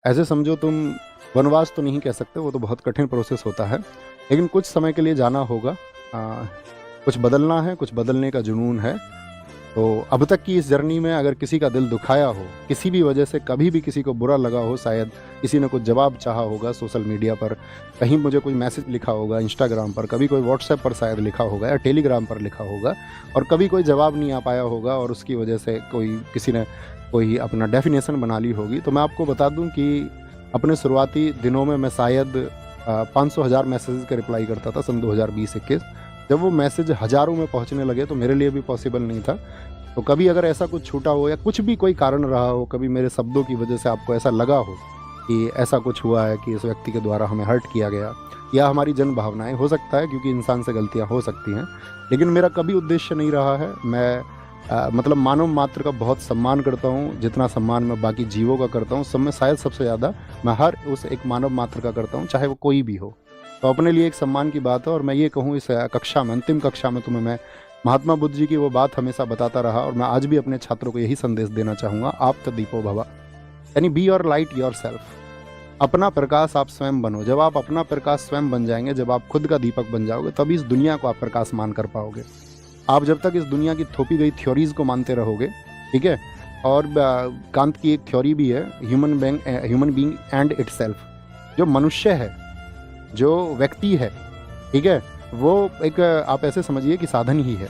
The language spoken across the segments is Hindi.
ऐसे समझो तुम, वनवास तो नहीं कह सकते, वो तो बहुत कठिन प्रोसेस होता है, लेकिन कुछ समय के लिए जाना होगा। कुछ बदलना है, कुछ बदलने का जुनून है। तो अब तक की इस जर्नी में अगर किसी का दिल दुखाया हो, किसी भी वजह से कभी भी किसी को बुरा लगा हो, शायद किसी ने कुछ जवाब चाहा होगा सोशल मीडिया पर, कहीं मुझे कोई मैसेज लिखा होगा इंस्टाग्राम पर, कभी कोई व्हाट्सएप पर शायद लिखा होगा या टेलीग्राम पर लिखा होगा, और कभी कोई जवाब नहीं आ पाया होगा और उसकी वजह से कोई किसी ने कोई अपना डेफिनेशन बना ली होगी, तो मैं आपको बता दूं कि अपने शुरुआती दिनों में मैं शायद 500,000 मैसेजेस का रिप्लाई करता था सन 2020-21। जब वो मैसेज हज़ारों में पहुंचने लगे तो मेरे लिए भी पॉसिबल नहीं था। तो कभी अगर ऐसा कुछ छूटा हो या कुछ भी कोई कारण रहा हो, कभी मेरे शब्दों की वजह से आपको ऐसा लगा हो कि ऐसा कुछ हुआ है कि इस व्यक्ति के द्वारा हमें हर्ट किया गया, या हमारी जन भावनाएं, हो सकता है क्योंकि इंसान से गलतियां हो सकती हैं, लेकिन मेरा कभी उद्देश्य नहीं रहा है। मैं मतलब मानव मात्र का बहुत सम्मान करता हूँ, जितना सम्मान मैं बाकी जीवों का करता हूँ सब में शायद सबसे ज़्यादा मैं हर उस एक मानव मात्र का करता हूँ, चाहे वो कोई भी हो। तो अपने लिए एक सम्मान की बात है। और मैं ये कहूँ, इस कक्षा में, अंतिम कक्षा में तुम्हें मैं महात्मा बुद्ध जी की वो बात हमेशा बताता रहा, और मैं आज भी अपने छात्रों को यही संदेश देना चाहूँगा, आप तो दीपो भवा, यानी be your light your self. अपना प्रकाश आप स्वयं बनो। जब आप अपना प्रकाश स्वयं बन जाएंगे, जब आप खुद का दीपक बन जाओगे, तभी इस दुनिया को आप प्रकाशमान कर पाओगे। आप जब तक इस दुनिया की थोपी गई थ्योरीज को मानते रहोगे, ठीक है, और कांत की एक थ्योरी भी है, ह्यूमन बीइंग एंड इटसेल्फ, जो मनुष्य है, जो व्यक्ति है, ठीक है, वो एक आप ऐसे समझिए कि साधन ही है,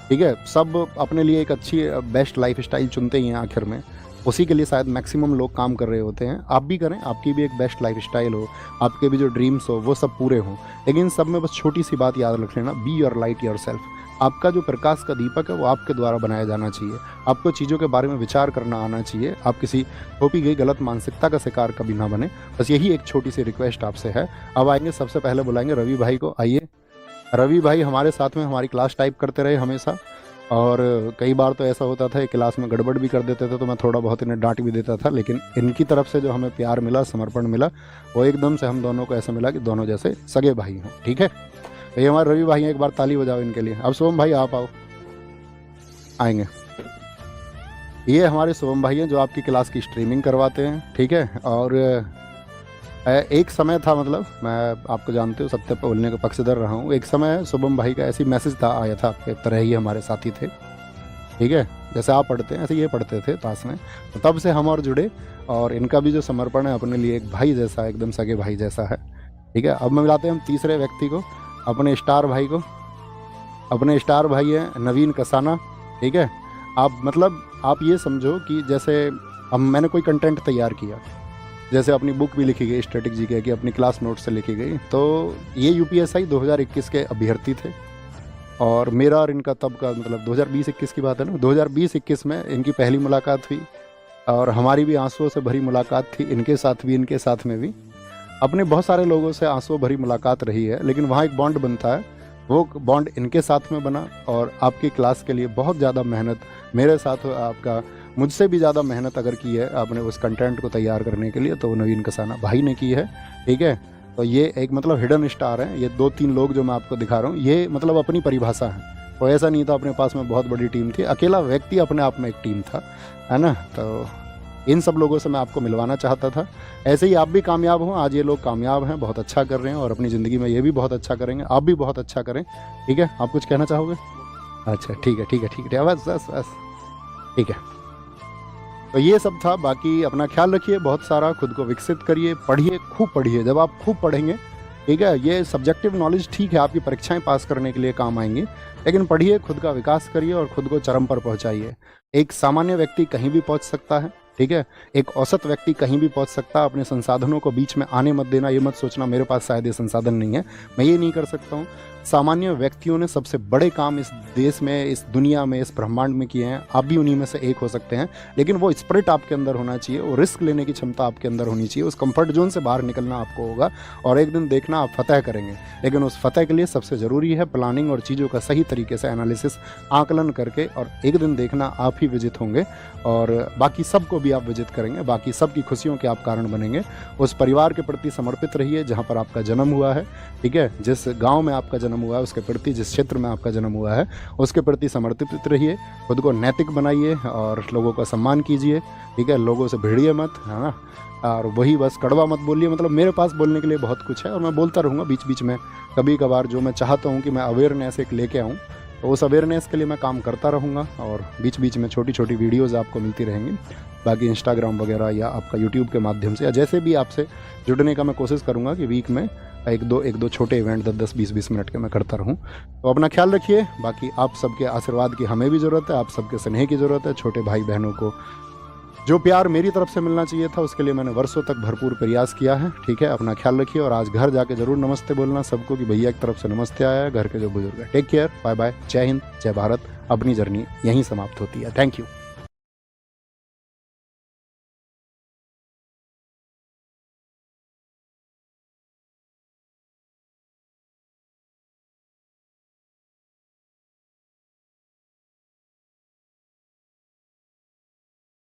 ठीक है। सब अपने लिए एक अच्छी बेस्ट लाइफ स्टाइल चुनते ही हैं आखिर में, उसी के लिए शायद मैक्सिमम लोग काम कर रहे होते हैं। आप भी करें, आपकी भी एक बेस्ट लाइफ स्टाइल हो, आपके भी जो ड्रीम्स हो वो सब पूरे हों, लेकिन सब में बस छोटी सी बात याद रख लेना, be your light your self. आपका जो प्रकाश का दीपक है वो आपके द्वारा बनाया जाना चाहिए। आपको चीज़ों के बारे में विचार करना आना चाहिए। आप किसी थोपी गई गलत मानसिकता का शिकार कभी ना बने। बस यही एक छोटी सी रिक्वेस्ट आपसे है। अब आएंगे, सबसे पहले बुलाएंगे रवि भाई को। आइए रवि भाई, हमारे साथ में हमारी क्लास टाइप करते रहे हमेशा, और कई बार तो ऐसा होता था क्लास में गड़बड़ भी कर देते थे, तो मैं थोड़ा बहुत इन्हें डांट भी देता था, लेकिन इनकी तरफ से जो हमें प्यार मिला, समर्पण मिला, वो एकदम से हम दोनों को ऐसा मिला कि दोनों जैसे सगे भाई हों, ठीक है। तो ये हमारे रवि भाई हैं, एक बार ताली बजाओ इनके लिए। अब शुभम भाई आप आओ, आएंगे। ये हमारे शुभम भाई हैं जो आपकी क्लास की स्ट्रीमिंग करवाते हैं, ठीक है। और एक समय था, मतलब मैं आपको जानते हो सत्य पर बोलने का पक्षधर रहा हूँ, एक समय शुभम भाई का ऐसी मैसेज था, आया था, आपके तरह ही हमारे साथी थे, ठीक है, जैसे आप पढ़ते हैं ऐसे ये पढ़ते थे पास में, तो तब से हम और जुड़े, और इनका भी जो समर्पण है अपने लिए एक भाई जैसा, एकदम सगे भाई जैसा है, ठीक है। अब मैं मिलाते हैं हम तीसरे व्यक्ति को, अपने स्टार भाई को। अपने स्टार भाई हैं नवीन कसाना, ठीक है। आप ये समझो कि जैसे अब मैंने कोई कंटेंट तैयार किया, जैसे अपनी बुक भी लिखी गई स्ट्रेटेजी की, कि अपनी क्लास नोट से लिखी गई, तो ये यूपीएसआई 2021 के अभ्यर्थी थे, और मेरा और इनका तब का मतलब 2020-21 की बात है ना, 2020-21 में इनकी पहली मुलाकात हुई, और हमारी भी आंसुओं से भरी मुलाकात थी, इनके साथ भी, इनके साथ में भी। अपने बहुत सारे लोगों से आंसुओं भरी मुलाकात रही है, लेकिन वहाँ एक बॉन्ड बनता है, वो बॉन्ड इनके साथ में बना, और आपकी क्लास के लिए बहुत ज़्यादा मेहनत मेरे साथ, आपका मुझसे भी ज़्यादा मेहनत अगर की है आपने उस कंटेंट को तैयार करने के लिए, तो वो नवीन कसाना भाई ने की है, ठीक है। तो ये एक मतलब हिडन स्टार हैं, ये 2-3 लोग जो मैं आपको दिखा रहा हूँ, ये मतलब अपनी परिभाषा है। तो ऐसा नहीं था अपने पास में बहुत बड़ी टीम थी, अकेला व्यक्ति अपने आप में एक टीम था, है ना। तो इन सब लोगों से मैं आपको मिलवाना चाहता था। ऐसे ही आप भी कामयाब हों, आज ये लोग कामयाब हैं, बहुत अच्छा कर रहे हैं, और अपनी ज़िंदगी में ये भी बहुत अच्छा करेंगे, आप भी बहुत अच्छा करें, ठीक है। आप कुछ कहना चाहोगे? अच्छा ठीक है, ठीक है, ठीक है, बस बस बस, ठीक है। तो ये सब था, बाकी अपना ख्याल रखिए, बहुत सारा खुद को विकसित करिए, पढ़िए, खूब पढ़िए। जब आप खूब पढ़ेंगे, ठीक है, ये सब्जेक्टिव नॉलेज ठीक है, आपकी परीक्षाएं पास करने के लिए काम आएंगी, लेकिन पढ़िए, खुद का विकास करिए और खुद को चरम पर पहुंचाइए। एक सामान्य व्यक्ति कहीं भी पहुंच सकता है, ठीक है, एक औसत व्यक्ति कहीं भी पहुंच सकता है। अपने संसाधनों को बीच में आने मत देना, ये मत सोचना मेरे पास शायद ये संसाधन नहीं है, मैं ये नहीं कर सकता हूँ। सामान्य व्यक्तियों ने सबसे बड़े काम इस देश में, इस दुनिया में, इस ब्रह्मांड में किए हैं, आप भी उन्हीं में से एक हो सकते हैं, लेकिन वो स्पिरिट आपके अंदर होना चाहिए, वो रिस्क लेने की क्षमता आपके अंदर होनी चाहिए, उस कंफर्ट जोन से बाहर निकलना आपको होगा, और एक दिन देखना आप फतह करेंगे। लेकिन उस फतह के लिए सबसे ज़रूरी है प्लानिंग, और चीज़ों का सही तरीके से एनालिसिस, आकलन करके, और एक दिन देखना आप ही विजित होंगे, और बाकी सबको भी आप विजित करेंगे, बाकी सबकी खुशियों के आप कारण बनेंगे। उस परिवार के प्रति समर्पित रहिए जहाँ पर आपका जन्म हुआ है, ठीक है, जिस गाँव में आपका जन्म जन्म हुआ है उसके प्रति, जिस क्षेत्र में आपका जन्म हुआ है उसके प्रति समर्पित रहिए, खुद को नैतिक बनाइए और लोगों का सम्मान कीजिए, ठीक है। लोगों से भिड़िए मत, है ना। और वही बस कड़वा मत बोलिए। मतलब मेरे पास बोलने के लिए बहुत कुछ है और मैं बोलता रहूँगा बीच बीच में। कभी कभार जो मैं चाहता हूँ कि मैं अवेयरनेस एक लेके आऊँ, तो उस अवेयरनेस के लिए मैं काम करता रहूँगा और बीच बीच में छोटी छोटी वीडियोज़ आपको मिलती रहेंगी। बाकी इंस्टाग्राम वगैरह या आपका यूट्यूब के माध्यम से या जैसे भी आपसे जुड़ने का मैं कोशिश करूँगा कि वीक में एक दो छोटे इवेंट 10-10 20-20 मिनट के मैं करता रहूँ। तो अपना ख्याल रखिए। बाकी आप सबके आशीर्वाद की हमें भी ज़रूरत है, आप सबके स्नेह की ज़रूरत है। छोटे भाई बहनों को जो प्यार मेरी तरफ से मिलना चाहिए था उसके लिए मैंने वर्षों तक भरपूर प्रयास किया है, ठीक है। अपना ख्याल रखिए और आज घर जाके ज़रूर नमस्ते बोलना सबको कि भैया की तरफ से नमस्ते आया है, घर के जो बुजुर्ग है। टेक केयर, बाय बाय, जय हिंद, जय भारत। अपनी जर्नी यहीं समाप्त होती है। Thank you.